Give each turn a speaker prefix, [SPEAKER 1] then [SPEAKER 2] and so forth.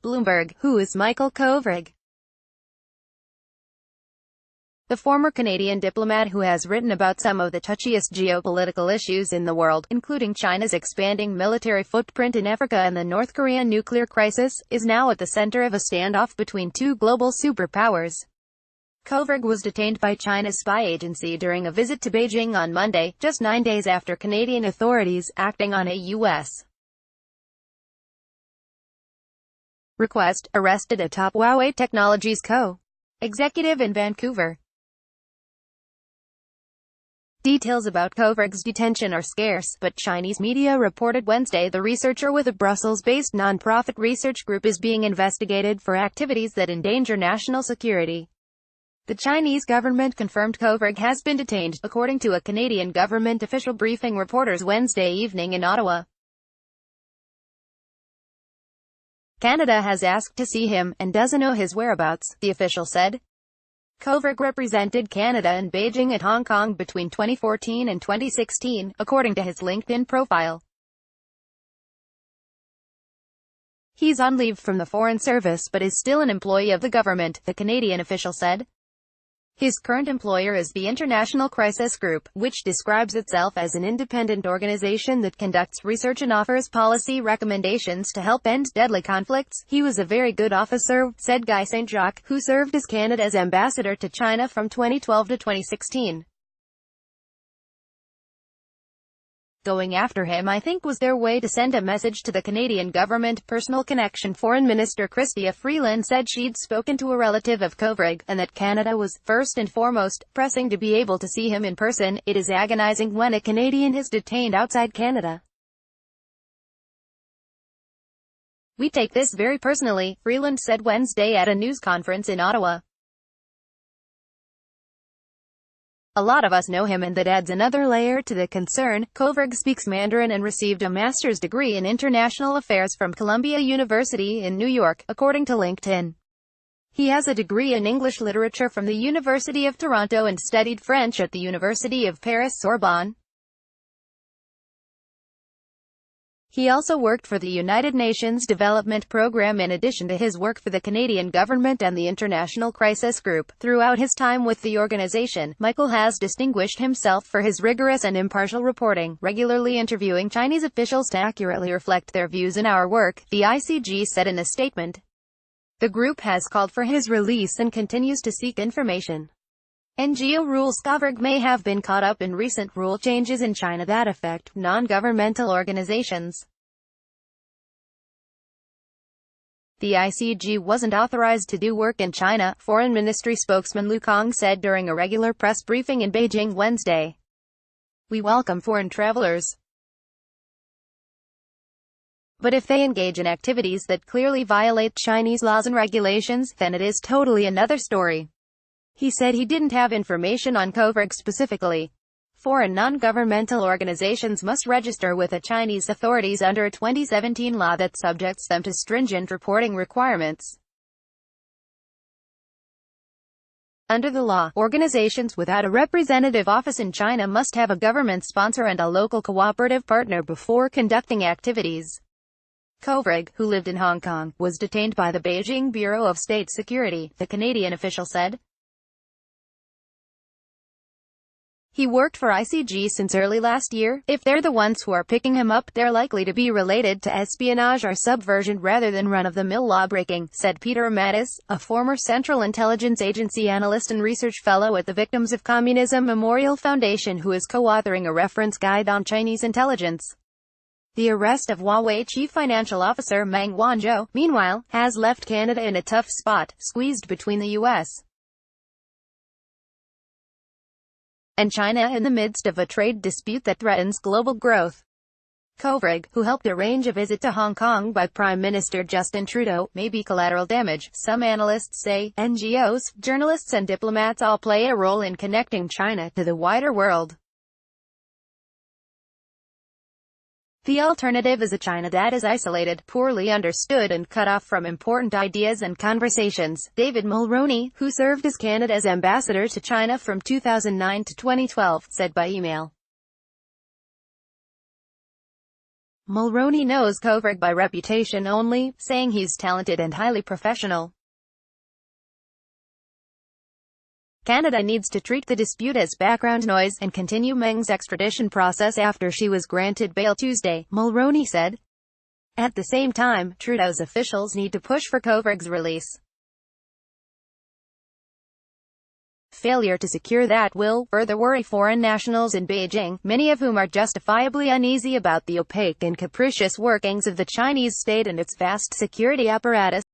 [SPEAKER 1] Bloomberg, who is Michael Kovrig? The former Canadian diplomat who has written about some of the touchiest geopolitical issues in the world, including China's expanding military footprint in Africa and the North Korean nuclear crisis, is now at the center of a standoff between two global superpowers. Kovrig was detained by China's spy agency during a visit to Beijing on Monday, just 9 days after Canadian authorities, acting on a U.S. request, arrested a top Huawei Technologies co-executive in Vancouver. Details about Kovrig's detention are scarce, but Chinese media reported Wednesday the researcher with a Brussels-based non-profit research group is being investigated for activities that endanger national security. The Chinese government confirmed Kovrig has been detained, according to a Canadian government official briefing reporters Wednesday evening in Ottawa. Canada has asked to see him, and doesn't know his whereabouts, the official said. Kovrig represented Canada and Beijing at Hong Kong between 2014 and 2016, according to his LinkedIn profile. He's on leave from the Foreign Service but is still an employee of the government, the Canadian official said. His current employer is the International Crisis Group, which describes itself as an independent organization that conducts research and offers policy recommendations to help end deadly conflicts. He was a very good officer, said Guy St. Jacques, who served as Canada's ambassador to China from 2012 to 2016. Going after him, I think, was their way to send a message to the Canadian government. Personal connection. Foreign Minister Chrystia Freeland said she'd spoken to a relative of Kovrig, and that Canada was, first and foremost, pressing to be able to see him in person. It is agonizing when a Canadian is detained outside Canada. We take this very personally, Freeland said Wednesday at a news conference in Ottawa. A lot of us know him, and that adds another layer to the concern. Kovrig speaks Mandarin and received a master's degree in international affairs from Columbia University in New York, according to LinkedIn. He has a degree in English literature from the University of Toronto and studied French at the University of Paris Sorbonne. He also worked for the United Nations Development Programme in addition to his work for the Canadian government and the International Crisis Group. Throughout his time with the organization, Michael has distinguished himself for his rigorous and impartial reporting, regularly interviewing Chinese officials to accurately reflect their views in our work, the ICG said in a statement. The group has called for his release and continues to seek information. NGO rules. Kovrig may have been caught up in recent rule changes in China that affect non-governmental organizations. The ICG wasn't authorized to do work in China, Foreign Ministry spokesman Lu Kang said during a regular press briefing in Beijing Wednesday. We welcome foreign travelers. But if they engage in activities that clearly violate Chinese laws and regulations, then it is totally another story. He said he didn't have information on Kovrig specifically. Foreign non-governmental organizations must register with the Chinese authorities under a 2017 law that subjects them to stringent reporting requirements. Under the law, organizations without a representative office in China must have a government sponsor and a local cooperative partner before conducting activities. Kovrig, who lived in Hong Kong, was detained by the Beijing Bureau of State Security, the Canadian official said. He worked for ICG since early last year. If they're the ones who are picking him up, they're likely to be related to espionage or subversion rather than run-of-the-mill lawbreaking, said Peter Mattis, a former Central Intelligence Agency analyst and research fellow at the Victims of Communism Memorial Foundation, who is co-authoring a reference guide on Chinese intelligence. The arrest of Huawei chief financial officer Meng Wanzhou, meanwhile, has left Canada in a tough spot, squeezed between the U.S. and China in the midst of a trade dispute that threatens global growth. Kovrig, who helped arrange a visit to Hong Kong by Prime Minister Justin Trudeau, may be collateral damage. Some analysts say NGOs, journalists and diplomats all play a role in connecting China to the wider world. The alternative is a China that is isolated, poorly understood and cut off from important ideas and conversations. David Mulroney, who served as Canada's ambassador to China from 2009 to 2012, said by email. Mulroney knows Kovrig by reputation only, saying he's talented and highly professional. Canada needs to treat the dispute as background noise, and continue Meng's extradition process after she was granted bail Tuesday, Mulroney said. At the same time, Trudeau's officials need to push for Kovrig's release. Failure to secure that will further worry foreign nationals in Beijing, many of whom are justifiably uneasy about the opaque and capricious workings of the Chinese state and its vast security apparatus.